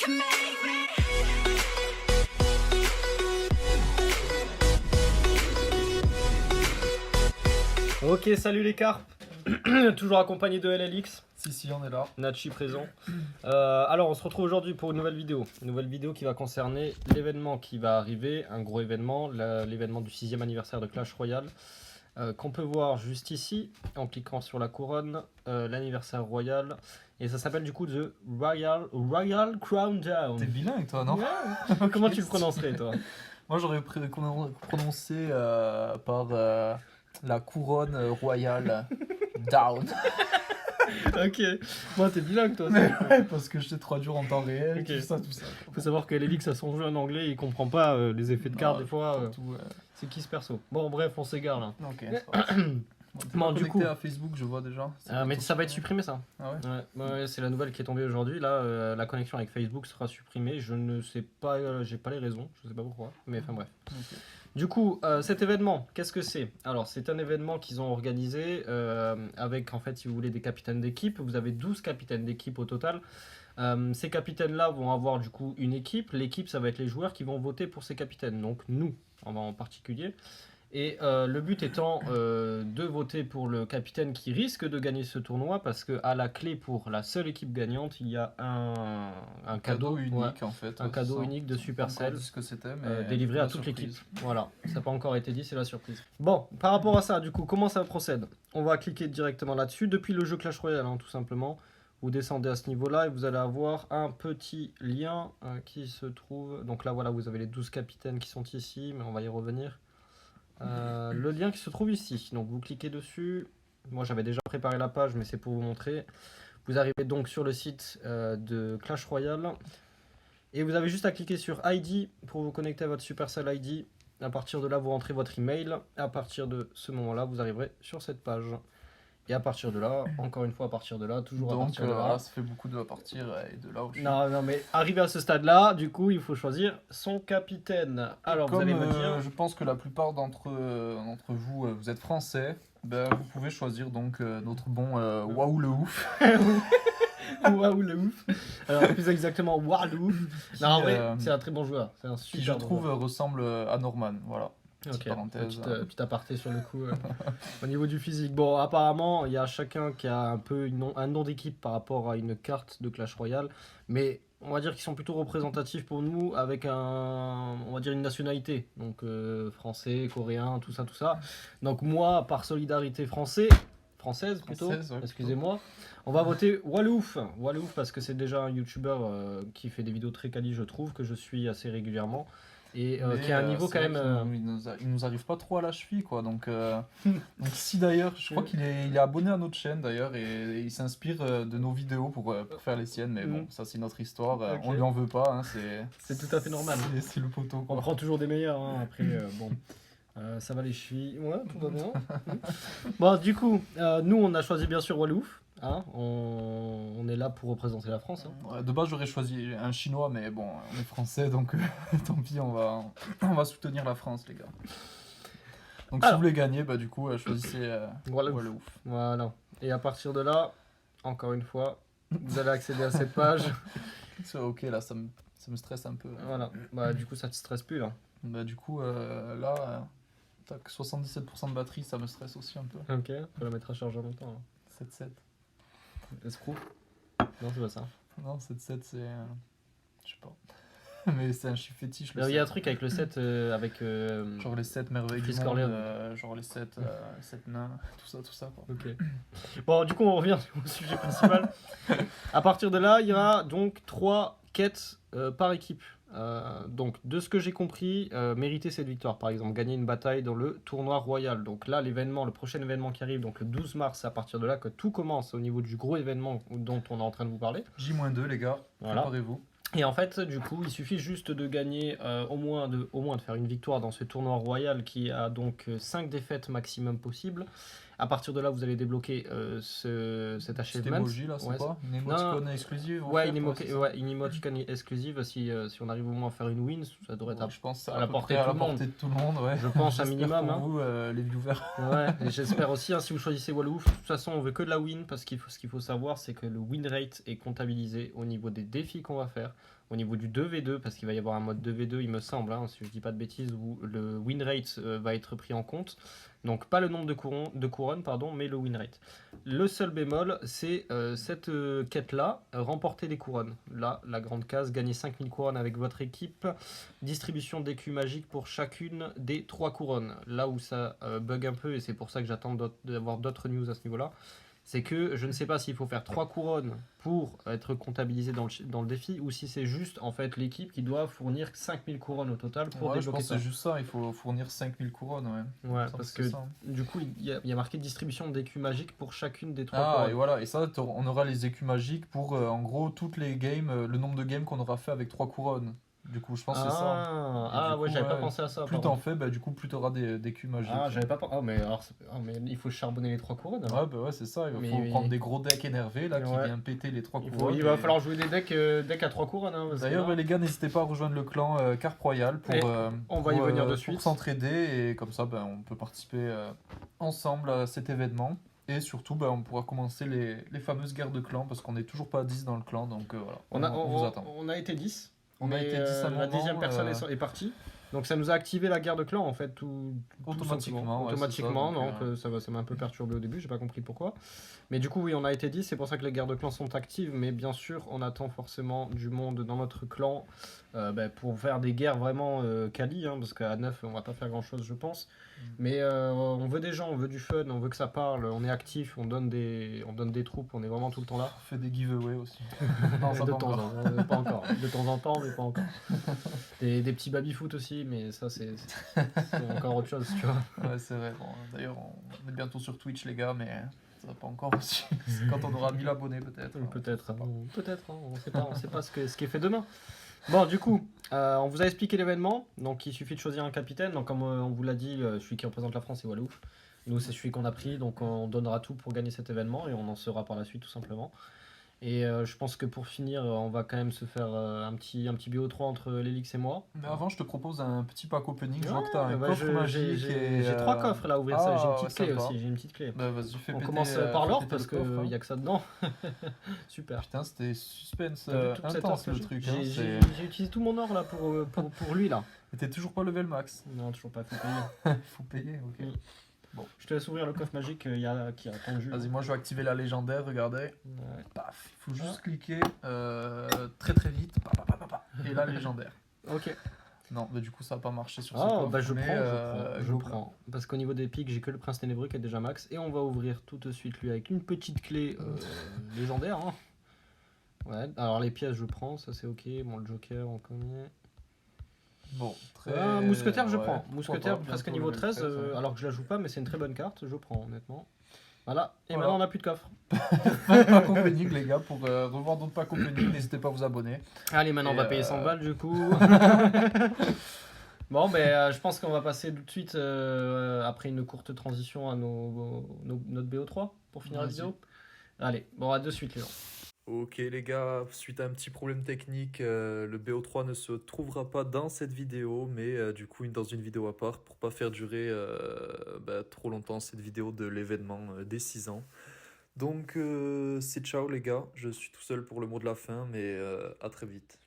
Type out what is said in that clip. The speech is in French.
can make me. Ok, salut les carpes. Toujours accompagné de LLX. Si, on est là. Nachi présent. Alors, on se retrouve aujourd'hui pour une nouvelle vidéo. Une nouvelle vidéo qui va concerner l'événement qui va arriver, un gros événement, l'événement du 6e anniversaire de Clash Royale, qu'on peut voir juste ici, en cliquant sur la couronne, l'anniversaire royal. Et ça s'appelle du coup The Royal Countdown. T'es bilingue, toi, non? Ouais. Comment tu le prononcerais, toi? Moi, j'aurais prononcé par la couronne royale down. Ok. Moi, t'es bilingue, toi. Mais ouais, parce que j'étais traduit en temps réel, Ok. tout ça. Faut savoir que LLX a son jeu en anglais, il comprend pas les effets de carte des fois. Surtout, C'est qui ce perso? Bon, bref, on s'égare là. Ok, c'est pas grave. Bon, du coup- à Facebook, je vois déjà. C'est Mais plutôt ça va être super. supprimé ça. Ah ouais? Ouais, c'est la nouvelle qui est tombée aujourd'hui. Là, la connexion avec Facebook sera supprimée. Je ne sais pas, j'ai pas les raisons, je sais pas pourquoi. Mais enfin bref. Ok. Du coup, cet événement, qu'est-ce que c'est? Alors, c'est un événement qu'ils ont organisé avec, en fait, si vous voulez, des capitaines d'équipe. Vous avez 12 capitaines d'équipe au total. Ces capitaines-là vont avoir du coup une équipe. L'équipe, ça va être les joueurs qui vont voter pour ces capitaines. Donc, nous, en particulier. Et le but étant de voter pour le capitaine qui risque de gagner ce tournoi parce qu'à la clé pour la seule équipe gagnante, il y a un cadeau unique ouais, en fait. un ouais, cadeau c'est ça. unique de J'ai pas Supercell, encore dit ce que c'était, mais délivré à la toute surprise. l'équipe. Voilà, ça n'a pas encore été dit, c'est la surprise. Bon, par rapport à ça, du coup, comment ça procède? On va cliquer directement là-dessus, depuis le jeu Clash Royale, hein, tout simplement. Vous descendez à ce niveau-là et vous allez avoir un petit lien qui se trouve... Donc là, voilà, vous avez les 12 capitaines qui sont ici, mais on va y revenir. Le lien qui se trouve ici, donc vous cliquez dessus. Moi j'avais déjà préparé la page, mais c'est pour vous montrer. Vous arrivez donc sur le site de Clash Royale et vous avez juste à cliquer sur ID pour vous connecter à votre Supercell ID. À partir de là, vous rentrez votre email. À partir de ce moment-là, vous arriverez sur cette page. Et à partir de là, encore une fois, à partir de là, toujours à Donc partir de là. voilà, ça fait beaucoup de partir et de là où je suis. Non, mais arrivé à ce stade-là, du coup, il faut choisir son capitaine. Alors, vous Comme allez me dire. je pense que la plupart d'entre vous, vous êtes français, ben, vous pouvez choisir donc notre bon Waouh le ouf. Waouh le ouf. Alors plus exactement waouh le ouf. Non en vrai euh, c'est un très bon joueur. C'est un Qui super je bon trouve joueur. ressemble à Norman. Voilà. Ok. parenthèse, Petit aparté sur le coup. Au niveau du physique. Bon apparemment il y a chacun qui a un peu un nom d'équipe par rapport à une carte de Clash Royale. Mais on va dire qu'ils sont plutôt représentatifs pour nous avec on va dire une nationalité. Donc français, coréen, tout ça. Donc moi par solidarité française plutôt, Française, ouais, excusez-moi. On va voter Wallouf parce que c'est déjà un youtubeur qui fait des vidéos très quali, je trouve, que je suis assez régulièrement et Mais, qui a un niveau c'est quand vrai même. qu'il nous arrive pas trop à la cheville, quoi. Donc ici d'ailleurs, je crois qu'il est abonné à notre chaîne d'ailleurs et il s'inspire de nos vidéos pour faire les siennes. Mais bon, ça c'est notre histoire. Ok. On lui en veut pas. Hein, C'est tout à fait normal. C'est le poteau, On quoi. prend toujours des meilleurs, hein, après bon. Ça va les chevilles, ouais, tout va bien. Bon, du coup, nous on a choisi bien sûr Wallouf. Hein, on est là pour représenter la France. Hein. Ouais, de base, j'aurais choisi un chinois, mais bon, on est français, donc tant pis, on va soutenir la France, les gars. Donc, si Alors. vous voulez gagner, bah, du coup, choisissez Wallouf. Wallouf. Voilà. Et à partir de là, encore une fois, vous allez accéder à cette page. C'est ok, là, ça me stresse un peu. Voilà. Bah, du coup, ça te stresse plus là. Bah, du coup, là, tac, 77% de batterie, ça me stresse aussi un peu. Ok, faut la mettre à charge en même temps. 7-7. Escroc. Non, c'est pas ça. Non, 7-7, c'est. Je sais pas. Mais c'est un chiffre fétiche, le Il y a un 7. truc avec le 7, avec. Genre les 7 merveilles du Fils monde, Corleone. genre les 7 nains, tout ça, quoi. Ok. Bon, du coup, on revient au sujet principal. À partir de là, il y aura donc 3 quêtes par équipe. Donc, de ce que j'ai compris, mériter cette victoire, par exemple, gagner une bataille dans le tournoi royal. Donc là, le prochain événement qui arrive, donc le 12 mars, c'est à partir de là que tout commence au niveau du gros événement dont on est en train de vous parler. J-2, les gars, Voilà. préparez-vous. Et en fait, du coup, il suffit juste de gagner, au moins de faire une victoire dans ce tournoi royal qui a donc 5 défaites maximum possible. À partir de là, vous allez débloquer cet Cet achievement. emoji là, c'est Ouais, quoi? Une Non, émoticône exclusive Ouais, offerte, ouais, c'est ça. une emoticon exclusive, si on arrive au moins à faire une win, ça devrait être Ouais, je pense que c'est à à la peu portée près de à tout la le monde. portée de tout le monde, ouais. Je pense un J'espère minimum. pour Hein. vous, les viewers. Ouais, et j'espère aussi, hein, si vous choisissez Wallouf, de toute façon, on veut que de la win, parce ce qu'il faut savoir, c'est que le win rate est comptabilisé au niveau des défis qu'on va faire, au niveau du 2v2, parce qu'il va y avoir un mode 2v2, il me semble, hein, si je dis pas de bêtises, où le win rate va être pris en compte. Donc pas le nombre de couronnes, pardon, mais le win rate. Le seul bémol, c'est cette quête-là, remporter les couronnes. Là, la grande case, gagner 5000 couronnes avec votre équipe, distribution d'écus magiques pour chacune des 3 couronnes. Là où ça bug un peu, et c'est pour ça que j'attends d'avoir d'autres news à ce niveau-là, c'est que je ne sais pas s'il faut faire 3 couronnes pour être comptabilisé dans le défi, ou si c'est juste en fait l'équipe qui doit fournir 5000 couronnes au total pour Ouais, je débloquer pense que ça. c'est juste ça, il faut fournir 5000 couronnes, ouais. Ouais, Il me semble parce c'est que ça, hein. du coup, il y a marqué distribution d'écus magiques pour chacune des 3 Ah, couronnes. et voilà, et ça, on aura les écus magiques pour en gros toutes les games, le nombre de games qu'on aura fait avec 3 couronnes. Du coup, je pense que c'est ça. Et Ah du ouais, coup, j'avais pas pensé à ça. plus Pardon. t'en fais, bah, du coup, plus t'auras des culs magiques. Ah, j'avais pas pensé. Mais il faut charbonner les 3 couronnes. Alors. Ouais, bah ouais, c'est ça. Il Mais faut oui. prendre des gros decks énervés là qui Ouais. viennent péter les 3 Il couronnes. va et- falloir jouer des decks à 3 couronnes. Hein, parce que D'ailleurs, là- les gars, n'hésitez pas à rejoindre le clan Carp Royal pour, Et on va y venir de pour suite. s'entraider et comme ça, ben, on peut participer ensemble à cet événement. Et surtout, ben, on pourra commencer les fameuses guerres de clans parce qu'on n'est toujours pas à 10 dans le clan. Donc voilà, on vous attend. on a été 10. On a mais, été 10 à un la moment, 10e personne est partie. Donc ça nous a activé la guerre de clan en fait tout Automatiquement, simplement. ouais, Automatiquement, c'est ça, donc ça m'a un peu perturbé au début, j'ai pas compris pourquoi. Mais du coup oui, on a été 10, c'est pour ça que les guerres de clan sont actives, mais bien sûr on attend forcément du monde dans notre clan pour faire des guerres vraiment quali, hein, parce qu'à 9 on va pas faire grand chose je pense. Mais on veut des gens, on veut du fun, on veut que ça parle, on est actif, on donne des troupes, on est vraiment tout le temps là. On fait des giveaways aussi. Non, ça De pas temps en encore. temps, pas encore. De temps en temps, mais pas encore. Des petits baby-foot aussi, mais ça, c'est encore autre chose, tu vois. Ouais, c'est vrai. Bon, d'ailleurs, on est bientôt sur Twitch, les gars, mais ça va pas encore aussi. C'est quand on aura 1000 abonnés, peut-être. Peut-être, On sait pas. peut-être, hein, on sait pas ce qui est fait demain. Bon, du coup, on vous a expliqué l'événement, donc il suffit de choisir un capitaine. Donc, comme on vous l'a dit, celui qui représente la France, c'est Wallouf. Nous, c'est celui qu'on a pris, donc on donnera tout pour gagner cet événement et on en saura par la suite, tout simplement. Et je pense que pour finir, on va quand même se faire un petit BO3 entre Lélix et moi. Mais avant, je te propose un petit pack opening. Je vois Ouais, que t'as un coffre magique. J'ai 3 coffres là à ouvrir, ça. J'ai une petite clé sympa. aussi. J'ai une petite clé. Bah, vas-y, fais On péter, commence fais par l'or péter parce le coffre, qu'il hein. n'y a que ça dedans. Super. Putain, c'était suspense T'as vu toute cette intense or le que truc. j'ai Hein, j'ai utilisé tout mon or là pour lui là. Et t'es toujours pas level max. Non, toujours pas, faut payer. Faut payer, ok. Mm. Bon. Je te laisse ouvrir le coffre magique qui a attendu. Vas-y, moi je vais activer la légendaire, regardez. Ouais. Paf, il faut juste cliquer très très vite. Pa, pa, pa, pa, pa. Et la légendaire. Ok. Non, mais du coup ça n'a pas marché sur ce Ah, coffre. bah je mais, je go. prends. Parce qu'au niveau des pics, j'ai que le prince ténébreux qui est déjà max. Et on va ouvrir tout de suite lui avec une petite clé légendaire. Hein. Ouais, alors les pièces je prends, ça c'est ok. Bon, le joker on connaît. Bon, très. Mousquetaire, je ouais, prends. Mousquetaire, pourquoi pas, presque bientôt niveau level 13, 13, ouais. alors que je la joue pas, mais c'est une très bonne carte, je prends honnêtement. Voilà, et Voilà. maintenant on n'a plus de coffre. Pack opening, les gars, pour revoir d'autres pack opening, n'hésitez pas à vous abonner. Allez, maintenant on Et, va payer 100 balles du coup. Bon, je pense qu'on va passer tout de suite, après une courte transition, à notre BO3 pour finir la Vas-y. vidéo. Allez, bon, à de suite les gens. Ok les gars, suite à un petit problème technique, le BO3 ne se trouvera pas dans cette vidéo, mais du coup dans une vidéo à part pour pas faire durer trop longtemps cette vidéo de l'événement des 6 ans. Donc c'est ciao les gars, je suis tout seul pour le mot de la fin, mais à très vite.